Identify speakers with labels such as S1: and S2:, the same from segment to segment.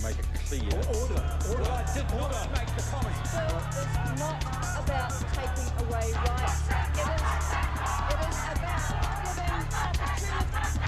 S1: make it clear.
S2: Order. I did not make the comment.
S3: Well, it's not about taking away rights. It is about giving opportunity.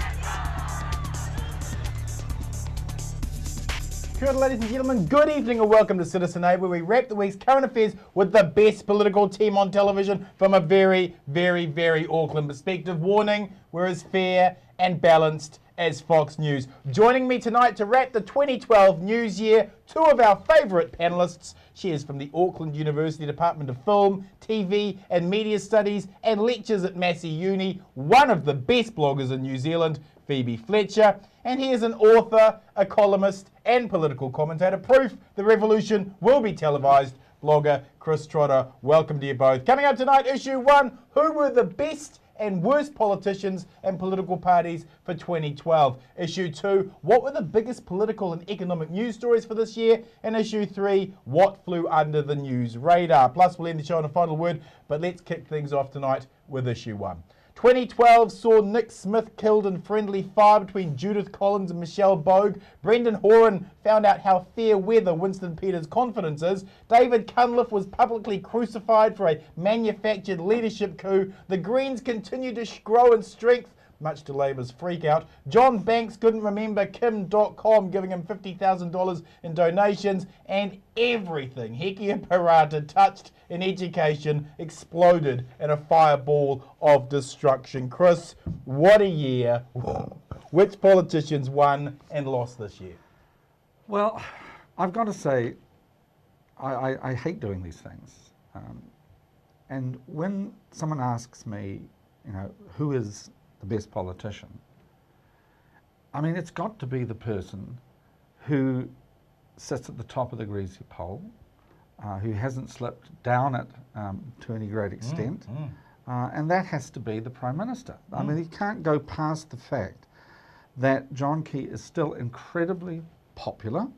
S4: Kia ora, ladies and gentlemen, good evening and welcome to Citizen Aid, where we wrap the week's current affairs with the best political team on television from a very, very, very Auckland perspective. Warning, we're as fair and balanced as Fox News. Joining me tonight to wrap the 2012 news year, two of our favourite panellists. She is from the Auckland University Department of Film, TV and Media Studies and lectures at Massey Uni, one of the best bloggers in New Zealand, Phoebe Fletcher. And he is an author, a columnist and political commentator. Proof the revolution will be televised. Blogger Chris Trotter, welcome to you both. Coming up tonight, issue 1, who were the best and worst politicians and political parties for 2012. Issue 2, what were the biggest political and economic news stories for this year? And issue 3, what flew under the news radar? Plus, we'll end the show on a final word, but let's kick things off tonight with issue 1. 2012 saw Nick Smith killed in friendly fire between Judith Collins and Michelle Bogue. Brendan Horan found out how fair weather Winston Peters' confidence is. David Cunliffe was publicly crucified for a manufactured leadership coup. The Greens continue to grow in strength, much to Labour's freak-out. John Banks couldn't remember Kim.com giving him $50,000 in donations, and everything Hekia Parata touched in education exploded in a fireball of destruction. Chris, what a year. Which politicians won and lost this year?
S5: Well, I've got to say, I hate doing these things. And when someone asks me, who is the best politician, I mean, it's got to be the person who sits at the top of the greasy pole, who hasn't slipped down it to any great extent, and that has to be the Prime Minister. I mean, he can't go past the fact that John Key is still incredibly popular.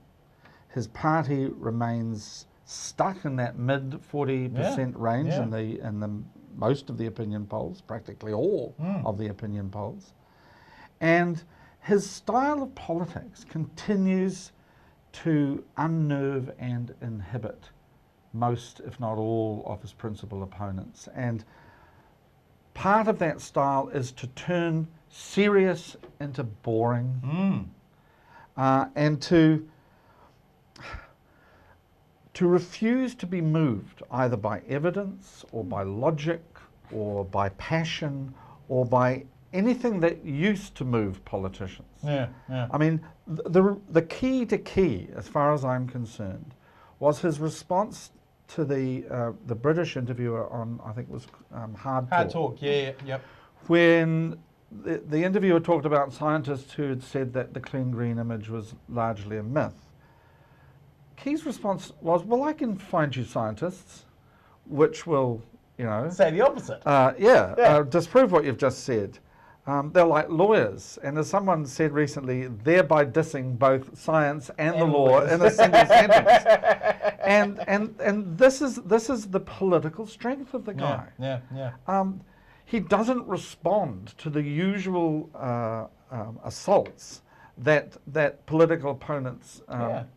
S5: His party remains stuck in that mid 40% range in the most of the opinion polls, practically all of the opinion polls. And his style of politics continues to unnerve and inhibit most, if not all, of his principal opponents. And part of that style is to turn serious into boring, and to refuse to be moved either by evidence or by logic or by passion or by anything that used to move politicians. I mean, the key to Key, as far as I'm concerned, was his response to the British interviewer on, I think it was Hard Talk. When the interviewer talked about scientists who had said that the clean green image was largely a myth. Key's response was, well, I can find you scientists which will,
S4: say the opposite.
S5: Disprove what you've just said. They're like lawyers, and as someone said recently, thereby dissing both science and the law in a single sentence. And this is the political strength of the guy. He doesn't respond to the usual assaults that political opponents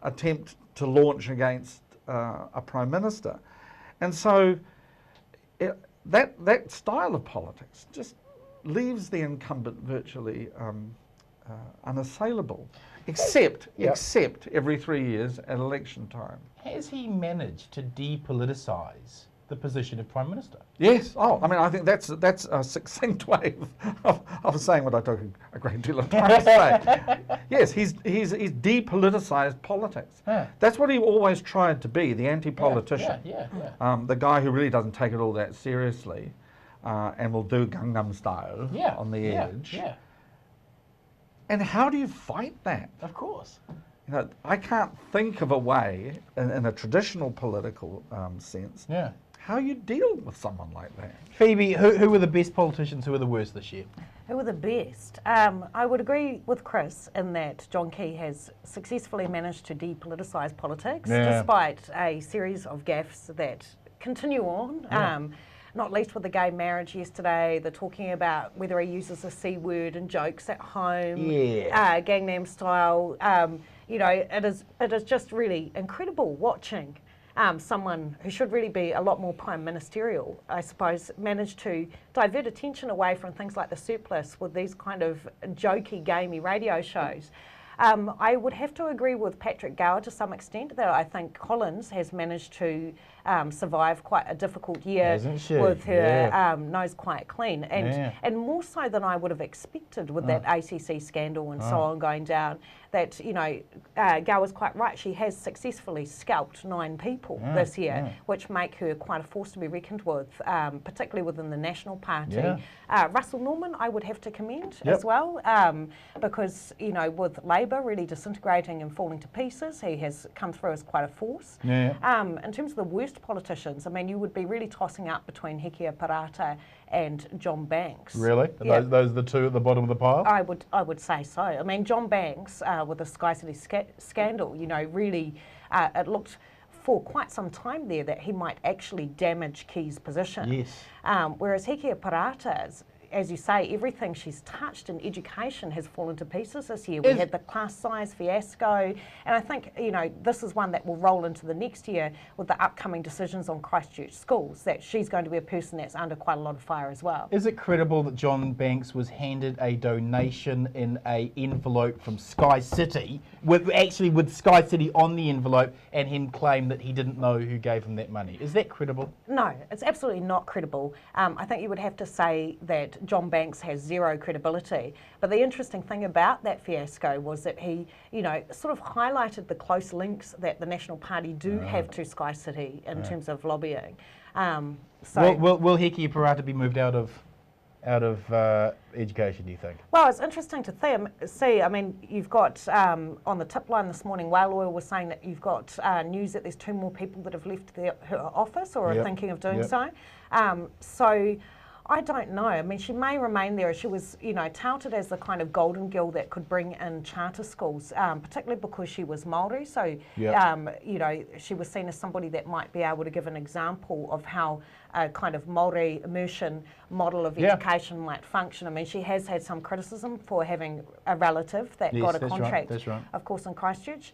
S5: attempt to launch against a prime minister, and so that style of politics just leaves the incumbent virtually unassailable, except every 3 years at election time.
S4: Has he managed to depoliticise the position of Prime Minister?
S5: Yes. Oh, I mean, I think that's a succinct way of saying what I took a great deal of time to say. Yes, he's depoliticised politics. That's what he always tried to be, the anti-politician. The guy who really doesn't take it all that seriously and will do Gangnam Style on the edge. And how do you fight that?
S4: Of course.
S5: I can't think of a way, in a traditional political sense, how you deal with someone like that.
S4: Phoebe, who were the best politicians, who were the worst this year?
S6: Who were the best? I would agree with Chris in that John Key has successfully managed to depoliticise politics despite a series of gaffes that continue on. Not least with the gay marriage yesterday, they're talking about whether he uses the C word in jokes at home, Gangnam Style. you know, it is just really incredible watching someone who should really be a lot more prime ministerial, I suppose, manage to divert attention away from things like the surplus with these kind of jokey, gamey radio shows. I would have to agree with Patrick Gower to some extent that I think Collins has managed to survive quite a difficult year with her nose quite clean, and more so than I would have expected with that ACC scandal and so on going down. That, you know, Gower's quite right. She has successfully scalped 9 people this year, which make her quite a force to be reckoned with, particularly within the National Party. Russell Norman, I would have to commend as well, because, you know, with Labour really disintegrating and falling to pieces, he has come through as quite a force. In terms of the worst politicians, I mean, you would be really tossing up between Hekia Parata and John Banks.
S4: Really? Are those the two at the bottom of the pile?
S6: I would say so. I mean, John Banks, with the Sky City scandal, you know, really it looked for quite some time there that he might actually damage Key's position. Whereas Hekia Parata's, as you say, everything she's touched in education has fallen to pieces this year. We had the class size fiasco, and I think, you know, this is one that will roll into the next year with the upcoming decisions on Christchurch schools, that she's going to be a person that's under quite a lot of fire as well.
S4: Is it credible that John Banks was handed a donation in an envelope from Sky City, with Sky City on the envelope, and him claim that he didn't know who gave him that money? Is that credible?
S6: No, it's absolutely not credible. I think you would have to say that John Banks has zero credibility. But the interesting thing about that fiasco was that he, you know, sort of highlighted the close links that the National Party do have to Sky City in terms of lobbying. So
S4: will Hekia Parata be moved out of education, do you think?
S6: Well, it's interesting to see. I mean, you've got on the tip line this morning, Whale Oil was saying that you've got news that there's 2 more people that have left her office or are thinking of doing so. So I don't know. I mean, she may remain there. She was, you know, touted as the kind of golden girl that could bring in charter schools, particularly because she was Māori. So, you know, she was seen as somebody that might be able to give an example of how a kind of Māori immersion model of education might function. I mean, she has had some criticism for having a relative that got a contract, of course, in Christchurch.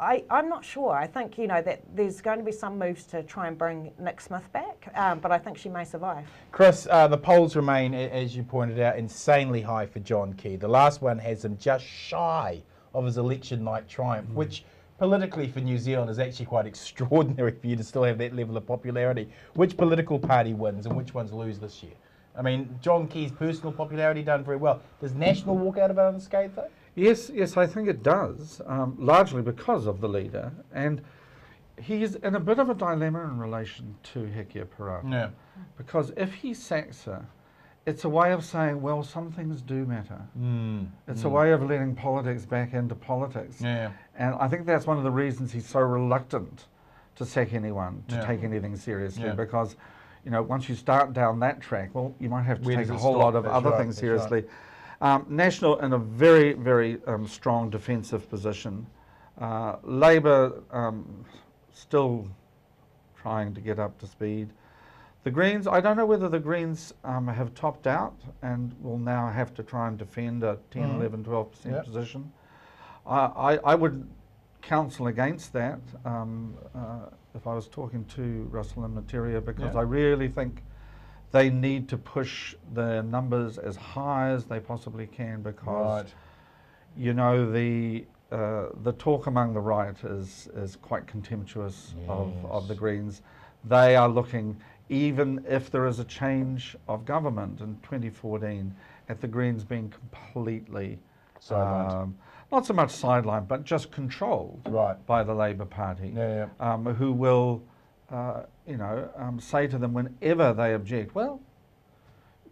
S6: I'm not sure. I think, you know, that there's going to be some moves to try and bring Nick Smith back, but I think she may survive.
S4: Chris, the polls remain, as you pointed out, insanely high for John Key. The last one has him just shy of his election night triumph, which politically for New Zealand is actually quite extraordinary for you to still have that level of popularity. Which political party wins and which ones lose this year? I mean, John Key's personal popularity done very well. Does National walk out of it unscathed, though?
S5: Yes, I think it does, largely because of the leader. And he's in a bit of a dilemma in relation to Hekia Parata. Because if he sacks her, it's a way of saying, well, some things do matter. It's a way of letting politics back into politics. And I think that's one of the reasons he's so reluctant to sack anyone, to take anything seriously, because, you know, once you start down that track, well, you might have to take a whole lot of other things seriously. National in a very, very strong defensive position. Labour still trying to get up to speed. The Greens, I don't know whether the Greens have topped out and will now have to try and defend a 10, 11, 12% position. I would counsel against that if I was talking to Russell and Materia, because I really think they need to push the numbers as high as they possibly can, because you know, the talk among the right is quite contemptuous of the Greens. They are looking, even if there is a change of government in 2014, at the Greens being completely sidelined. Not so much sidelined, but just controlled by the Labour Party, who will you know, say to them whenever they object, well,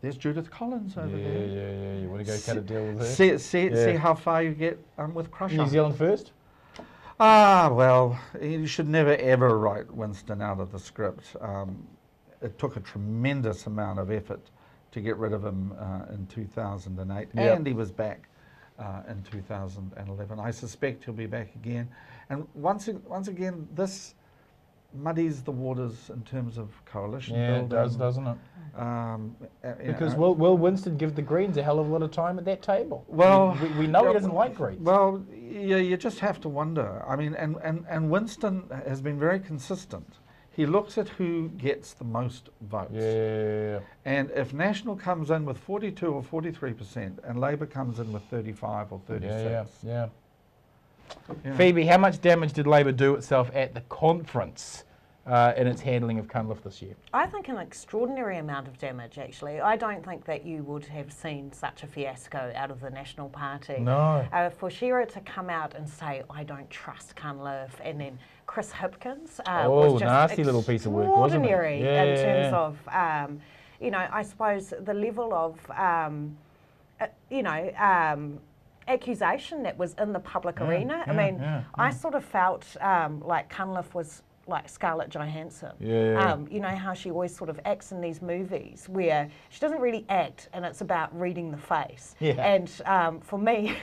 S5: there's Judith Collins over there.
S4: You want to go cut a deal with her?
S5: See how far you get with Crusher.
S4: New Zealand first?
S5: Well, you should never ever write Winston out of the script. It took a tremendous amount of effort to get rid of him in 2008, and he was back in 2011. I suspect he'll be back again. And once again, this muddies the waters in terms of coalition
S4: Yeah,
S5: building.
S4: it does, doesn't it?
S5: Because
S4: Will Winston give the Greens a hell of a lot of time at that table?
S5: Well,
S4: we know he doesn't like Greens.
S5: Well, yeah, you just have to wonder. I mean, and Winston has been very consistent. He looks at who gets the most votes.
S4: Yeah.
S5: And if National comes in with 42 or 43%, and Labour comes in with 35 or 36.
S4: Yeah.
S5: Yeah.
S4: Phoebe, how much damage did Labour do itself at the conference in its handling of Cunliffe this year?
S6: I think an extraordinary amount of damage, actually. I don't think that you would have seen such a fiasco out of the National Party.
S4: No.
S6: For Shearer to come out and say, I don't trust Cunliffe, and then Chris Hipkins
S4: Oh,
S6: was just
S4: nasty little piece of work, wasn't it?
S6: extraordinary
S4: Yeah.
S6: in terms of, I suppose the level of, accusation that was in the public arena. I sort of felt like Cunliffe was like Scarlett Johansson. You know how she always sort of acts in these movies where she doesn't really act and it's about reading the face. And for me,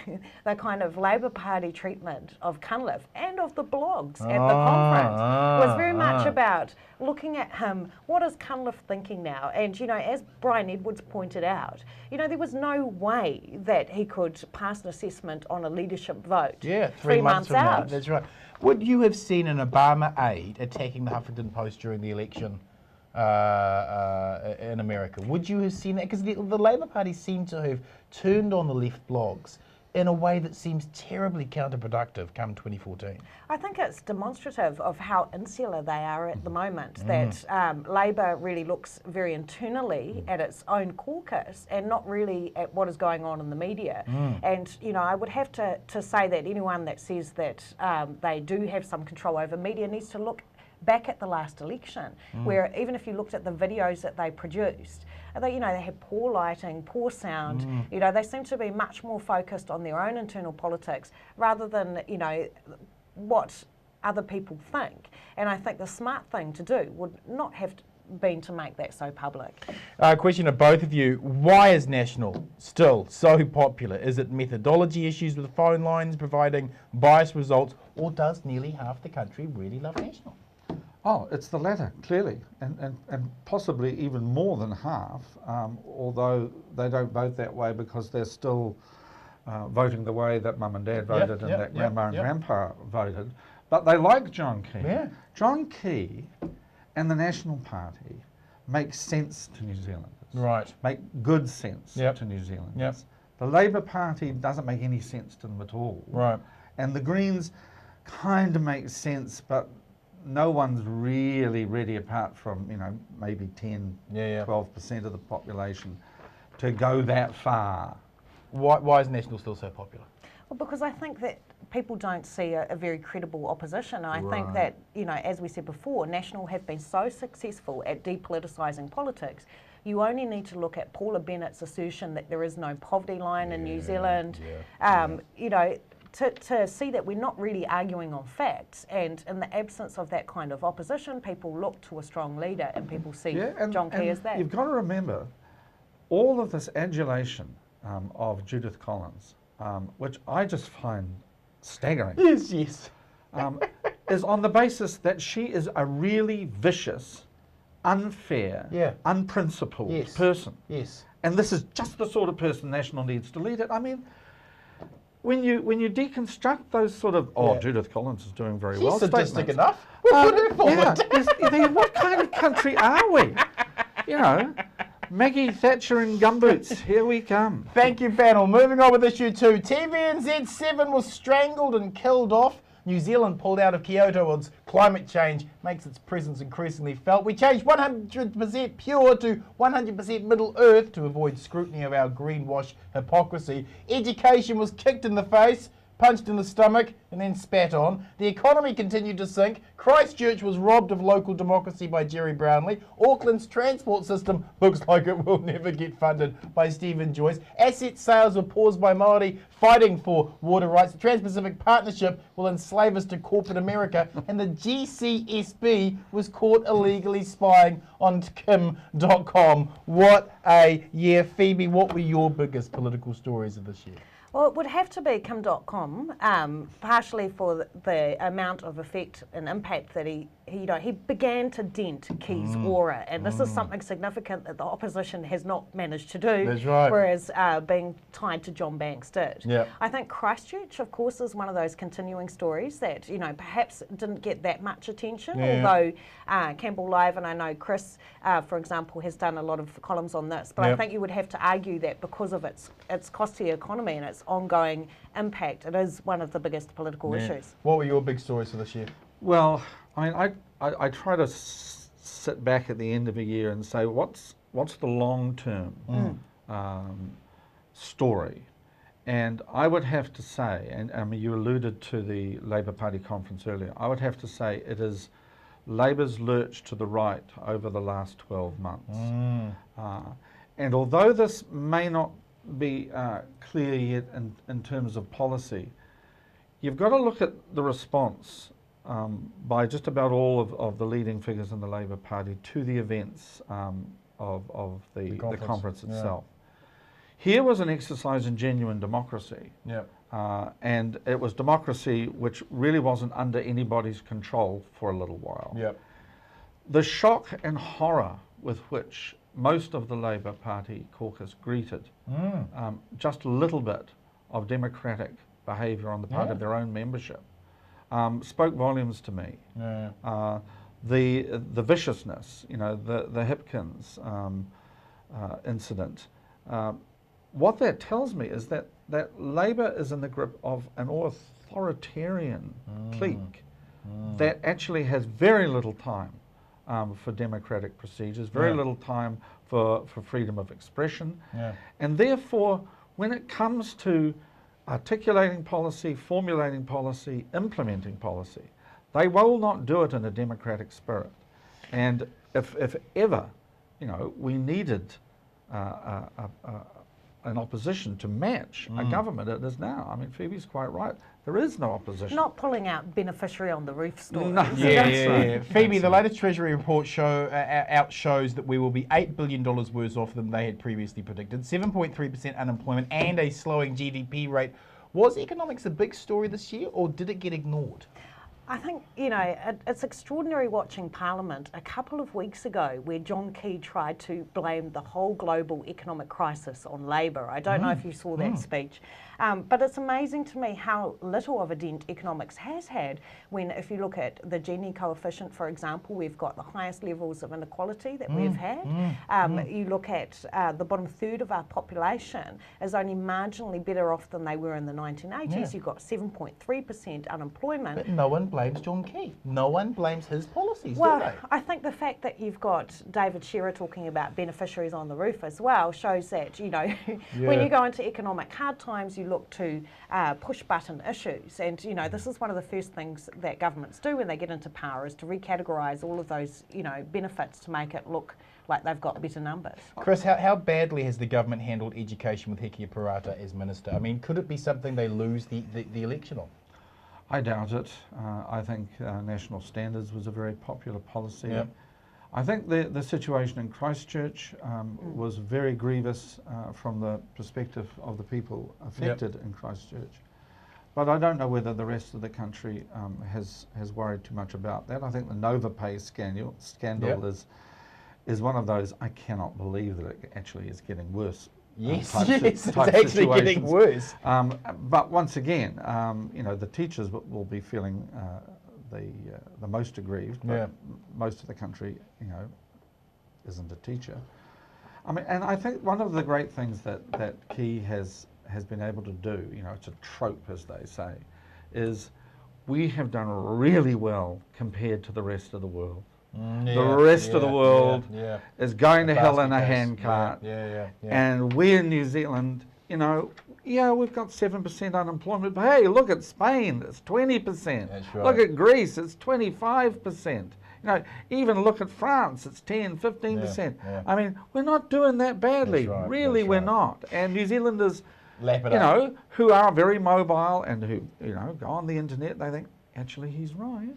S6: the kind of Labour Party treatment of Cunliffe and of the blogs at the conference was very much about looking at him, what is Cunliffe thinking now? And, as Brian Edwards pointed out, there was no way that he could pass an assessment on a leadership vote 3 months
S4: from now.
S6: out.
S4: That's right. Would you have seen an Obama aide attacking the Huffington Post during the election in America? Would you have seen that? Because the Labour Party seemed to have turned on the left blogs in a way that seems terribly counterproductive come 2014.
S6: I think it's demonstrative of how insular they are at the moment, that Labour really looks very internally at its own caucus and not really at what is going on in the media. And, I would have to say that anyone that says that they do have some control over media needs to look back at the last election, where even if you looked at the videos that they produced, they had poor lighting, poor sound. They seem to be much more focused on their own internal politics rather than, what other people think. And I think the smart thing to do would not have been to make that so public.
S4: Question to both of you. Why is National still so popular? Is it methodology issues with phone lines providing biased results, or does nearly half the country really love National?
S5: Oh, it's the latter, clearly, and possibly even more than half, although they don't vote that way because they're still voting the way that Mum and Dad voted and that Grandma and Grandpa voted. But they like John Key.
S4: Yeah.
S5: John Key and the National Party make sense to New Zealanders.
S4: Right.
S5: Make good sense to New Zealanders. The Labour Party doesn't make any sense to them at all.
S4: Right.
S5: And the Greens kind of make sense, but no one's really ready, apart from, maybe 10, 12% of the population, to go that far.
S4: Why is National still so popular?
S6: Well, because I think that people don't see a very credible opposition. I think that, as we said before, National have been so successful at depoliticising politics. You only need to look at Paula Bennett's assertion that there is no poverty line in New Zealand. To see that we're not really arguing on facts, and in the absence of that kind of opposition, people look to a strong leader and people see John Key as that.
S5: You've got to remember, all of this adulation of Judith Collins, which I just find staggering,
S4: Yes.
S5: is on the basis that she is a really vicious, unfair, unprincipled person.
S4: Yes.
S5: And this is just the sort of person National needs to lead it. I mean, when you deconstruct those sort of, Judith Collins is doing very well
S4: Sadistic
S5: statements.
S4: enough. We'll put her forward.
S5: What kind of country are we? Maggie Thatcher in gumboots, here we come.
S4: Thank you, panel. Moving on with issue 2. TVNZ7 was strangled and killed off. New Zealand pulled out of Kyoto as climate change makes its presence increasingly felt. We changed 100% pure to 100% Middle Earth to avoid scrutiny of our greenwash hypocrisy. Education was kicked in the face, punched in the stomach, and then spat on. The economy continued to sink. Christchurch was robbed of local democracy by Jerry Brownlee. Auckland's transport system looks like it will never get funded by Stephen Joyce. Asset sales were paused by Māori fighting for water rights. The Trans-Pacific Partnership will enslave us to corporate America. And the GCSB was caught illegally spying on Kim.com. What a year. Phoebe, what were your biggest political stories of this year?
S6: Well, it would have to be Kim.com, partially for the amount of effect and impact that he began to dent Key's aura, and this is something significant that the opposition has not managed to do.
S4: That's right.
S6: Whereas being tied to John Banks did.
S4: Yep.
S6: I think Christchurch, of course, is one of those continuing stories that perhaps didn't get that much attention. Although Campbell Live, and I know Chris, for example, has done a lot of columns on this, but I think you would have to argue that because of its cost to the economy and its ongoing impact, it is one of the biggest political issues.
S4: What were your big stories for this year?
S5: Well, I mean, I try to sit back at the end of a year and say, what's the long-term story? And I would have to say, and I mean, you alluded to the Labour Party conference earlier, I would have to say it is Labour's lurch to the right over the last 12 months. And although this may not be clear yet in terms of policy, you've got to look at the response by just about all of the leading figures in the Labour Party to the events of the conference itself. Here was an exercise in genuine democracy. And it was democracy which really wasn't under anybody's control for a little while. The shock and horror with which most of the Labour Party caucus greeted just a little bit of democratic behaviour on the part of their own membership spoke volumes to me. The viciousness, the Hipkins incident, what that tells me is that Labour is in the grip of an authoritarian clique that actually has very little time for democratic procedures, very little time for freedom of expression. And therefore, when it comes to articulating policy, formulating policy, implementing policy, they will not do it in a democratic spirit. And if ever, we needed an opposition to match a government, it is now. I mean, Phoebe's quite right. There is no opposition.
S6: Not pulling out beneficiary on the roof stories.
S5: No.
S4: Phoebe, the latest Treasury report shows that we will be $8 billion worse off than they had previously predicted, 7.3% unemployment and a slowing GDP rate. Was economics a big story this year, or did it get ignored?
S6: I think, it's extraordinary watching Parliament a couple of weeks ago where John Key tried to blame the whole global economic crisis on Labour. I don't know if you saw that speech. But it's amazing to me how little of a dent economics has had when, if you look at the Gini coefficient, for example, we've got the highest levels of inequality that we've had. You look at the bottom third of our population is only marginally better off than they were in the 1980s. You've got 7.3% unemployment.
S4: But no one blames John Key. No one blames his policies,
S6: Well,
S4: do they?
S6: I think the fact that you've got David Shearer talking about beneficiaries on the roof as well shows that, when you go into economic hard times, you look to push-button issues. And, this is one of the first things that governments do when they get into power is to recategorise all of those, benefits to make it look like they've got better numbers.
S4: Chris, how badly has the government handled education with Hekia Parata as minister? I mean, could it be something they lose the election on?
S5: I doubt it. I think national standards was a very popular policy. I think the situation in Christchurch was very grievous from the perspective of the people affected in Christchurch. But I don't know whether the rest of the country has worried too much about that. I think the Nova Pay scandal is one of those, I cannot believe that it actually is getting worse.
S4: Yes,
S5: type
S4: it's actually getting worse.
S5: But once again, the teachers will be feeling the most aggrieved. But most of the country, isn't a teacher. I mean, and I think one of the great things that Key has been able to do, it's a trope, as they say, is we have done really well compared to the rest of the world. The rest of the world is going to hell in a handcart. And we in New Zealand, we've got 7% unemployment, but hey, look at Spain, it's 20%.
S4: That's right.
S5: Look at Greece, it's 25%. Even look at France, it's 10, 15%. I mean, we're not doing that badly.
S4: That's right,
S5: Really,
S4: that's
S5: we're
S4: right.
S5: not. And New Zealanders,
S4: Lap it up.
S5: who are very mobile and who, go on the internet, they think, actually, he's right.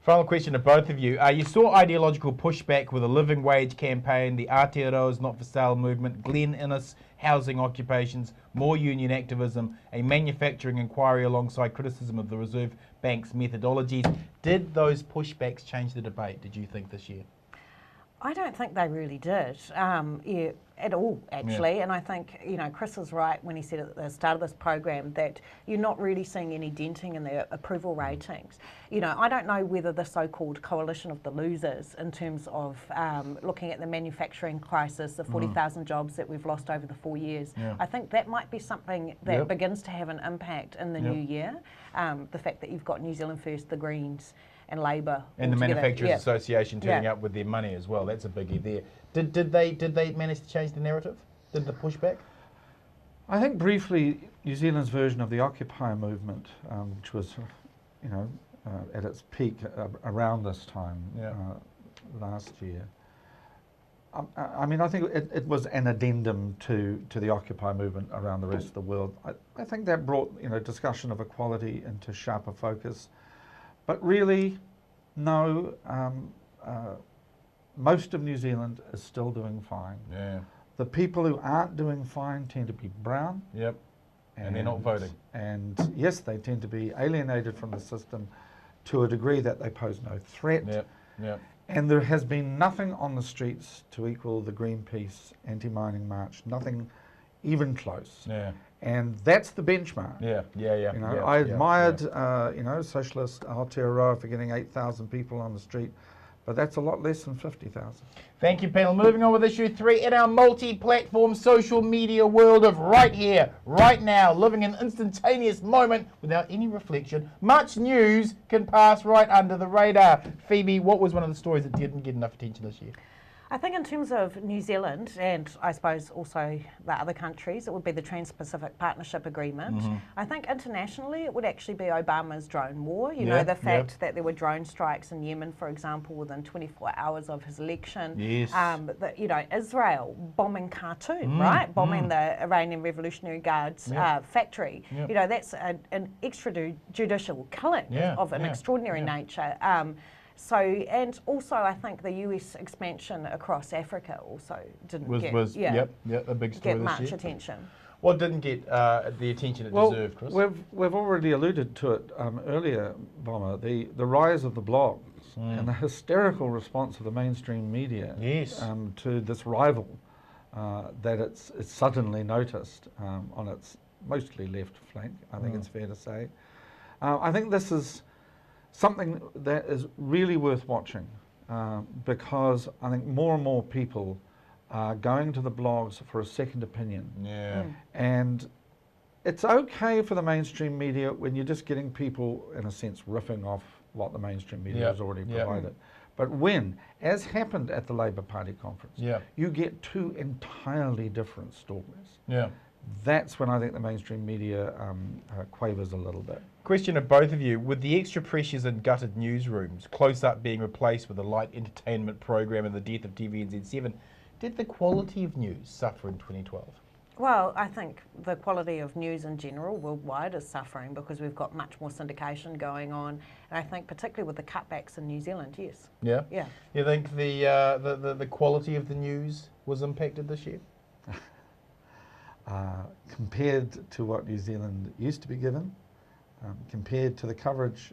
S4: Final question to both of you. You saw ideological pushback with a living wage campaign, the Aotearoa's not for sale movement, Glen Innes housing occupations, more union activism, a manufacturing inquiry alongside criticism of the Reserve Bank's methodologies. Did those pushbacks change the debate, did you think, this year?
S6: I don't think they really did at all, actually.
S4: Yeah.
S6: And I think, Chris is right when he said at the start of this program that you're not really seeing any denting in their approval ratings. I don't know whether the so-called coalition of the losers, in terms of looking at the manufacturing crisis, the 40,000 jobs that we've lost over the 4 years, I think that might be something that begins to have an impact in the new year. The fact that you've got New Zealand First, the Greens, and Labour,
S4: and the Manufacturers Association turning
S6: Yeah.
S4: up with their money as well. That's a biggie there. Did they manage to change the narrative? Did the pushback?
S5: I think briefly, New Zealand's version of the Occupy movement, which was, at its peak around this time last year. I think it was an addendum to the Occupy movement around the rest of the world. I think that brought discussion of equality into sharper focus. But really, no, most of New Zealand is still doing fine.
S4: Yeah.
S5: The people who aren't doing fine tend to be brown.
S4: Yep. And they're not voting.
S5: And yes, they tend to be alienated from the system to a degree that they pose no threat.
S4: Yep. Yep.
S5: And there has been nothing on the streets to equal the Greenpeace anti-mining march, nothing even close.
S4: Yeah.
S5: And that's the benchmark.
S4: Yeah.
S5: I admired, socialist Aotearoa for getting 8,000 people on the street, but that's a lot less than 50,000.
S4: Thank you, panel. Moving on with issue 3 in our multi-platform social media world of right here, right now, living an instantaneous moment without any reflection. Much news can pass right under the radar. Phoebe, what was one of the stories that didn't get enough attention this year?
S6: I think in terms of New Zealand, and I suppose also the other countries, it would be the Trans-Pacific Partnership Agreement. I think internationally it would actually be Obama's drone war. The fact that there were drone strikes in Yemen, for example, within 24 hours of his election.
S4: Yes.
S6: Israel bombing Khartoum, right? Bombing the Iranian Revolutionary Guard's factory. That's an extrajudicial killing of an extraordinary nature. And also I think the US expansion across Africa also didn't get
S4: a big story
S6: get
S4: this
S6: much
S4: year.
S6: attention.
S4: What didn't get the attention it deserved, Chris?
S5: We've already alluded to it earlier, Bomber, the rise of the blogs and the hysterical response of the mainstream media to this rival that it's suddenly noticed on its mostly left flank, I think it's fair to say. I think this is something that is really worth watching because I think more and more people are going to the blogs for a second opinion.
S4: Yeah.
S5: And it's okay for the mainstream media when you're just getting people, in a sense, riffing off what the mainstream media has already provided. But when, as happened at the Labour Party conference, you get two entirely different stories.
S4: Yeah.
S5: That's when I think the mainstream media quavers a little bit.
S4: Question of both of you, with the extra pressures in gutted newsrooms, Close Up being replaced with a light entertainment program and the death of TVNZ7, did the quality of news suffer in 2012?
S6: Well, I think the quality of news in general worldwide is suffering because we've got much more syndication going on, and I think particularly with the cutbacks in New Zealand, yes.
S4: Yeah?
S6: Yeah.
S4: You think the quality of the news was impacted this year?
S5: Compared to what New Zealand used to be given, compared to the coverage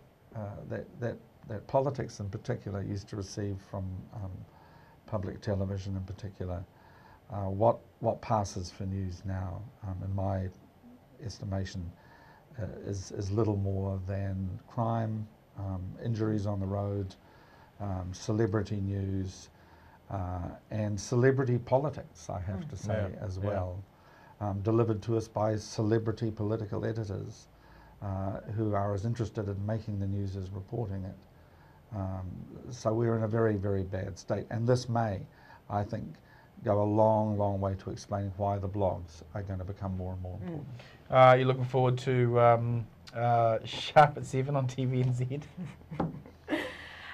S5: that politics in particular used to receive from public television in particular, what passes for news now, in my estimation, is little more than crime, injuries on the road, celebrity news, and celebrity politics, I have to say, as well. Delivered to us by celebrity political editors who are as interested in making the news as reporting it. So we're in a very, very bad state. And this may, I think, go a long, long way to explaining why the blogs are going to become more and more important.
S4: You're looking forward to Sharp at 7 on TVNZ?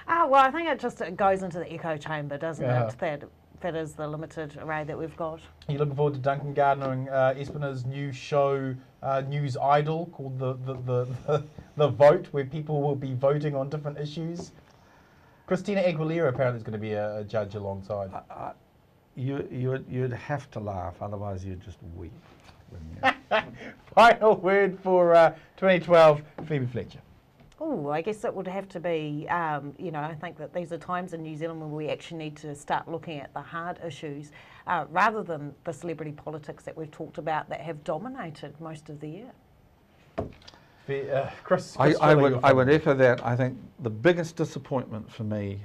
S6: Well, I think it goes into the echo chamber, doesn't it? That is the limited array that we've got.
S4: Are you looking forward to Duncan Gardner and Espina's new show, News Idol, called the Vote, where people will be voting on different issues? Christina Aguilera apparently is going to be a judge alongside.
S5: You'd have to laugh, otherwise you'd just weep. Wouldn't you?
S4: Final word for 2012, Phoebe Fletcher.
S6: Oh, I guess it would have to be, I think that these are times in New Zealand where we actually need to start looking at the hard issues rather than the celebrity politics that we've talked about that have dominated most of the year.
S4: Chris,
S5: I would echo that. I think the biggest disappointment for me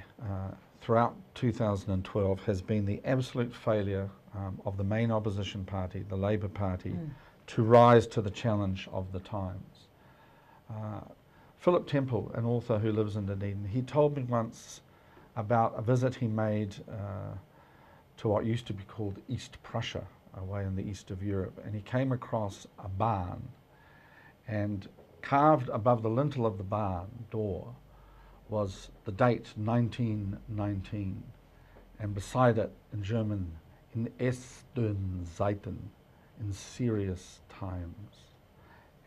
S5: throughout 2012 has been the absolute failure of the main opposition party, the Labour Party, to rise to the challenge of the times. Philip Temple, an author who lives in Dunedin, he told me once about a visit he made to what used to be called East Prussia, away in the east of Europe, and he came across a barn, and carved above the lintel of the barn door was the date 1919, and beside it in German, in ersten Zeiten, in serious times.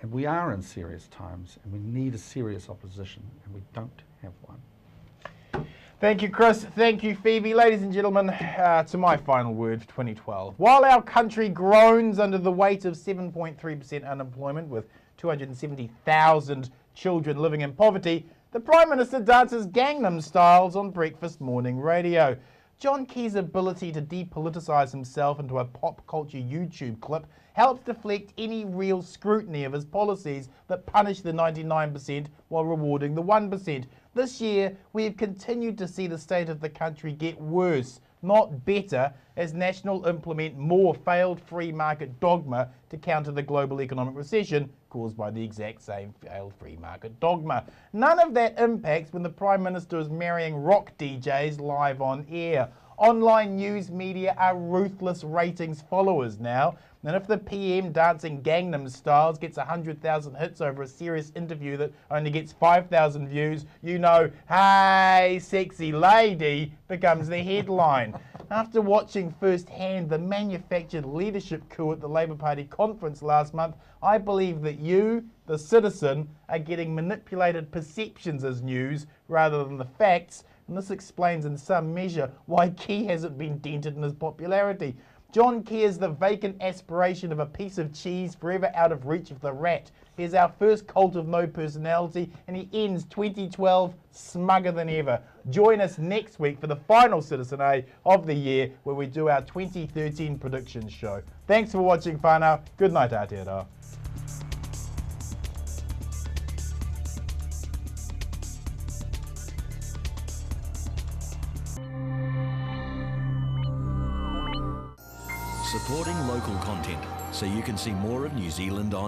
S5: And we are in serious times, and we need a serious opposition, and we don't have one.
S4: Thank you, Chris. Thank you, Phoebe. Ladies and gentlemen, to my final word for 2012. While our country groans under the weight of 7.3% unemployment with 270,000 children living in poverty, the Prime Minister dances Gangnam Styles on breakfast morning radio. John Key's ability to depoliticise himself into a pop culture YouTube clip helps deflect any real scrutiny of his policies that punish the 99% while rewarding the 1%. This year, we have continued to see the state of the country get worse, not better, as National implement more failed free market dogma to counter the global economic recession caused by the exact same failed free market dogma. None of that impacts when the Prime Minister is marrying rock DJs live on air. Online news media are ruthless ratings followers now, and if the PM dancing Gangnam Styles gets 100,000 hits over a serious interview that only gets 5,000 views, you know, "Hey, sexy lady" becomes the headline. After watching firsthand the manufactured leadership coup at the Labour Party conference last month, I believe that you, the citizen, are getting manipulated perceptions as news rather than the facts, and this explains in some measure why Key hasn't been dented in his popularity. John Key is the vacant aspiration of a piece of cheese forever out of reach of the rat. He is our first cult of no personality, and he ends 2012 smugger than ever. Join us next week for the final Citizen A of the year, where we do our 2013 predictions show. Thanks for watching whānau. Good night, Aotearoa.
S1: Supporting local content so you can see more of New Zealand on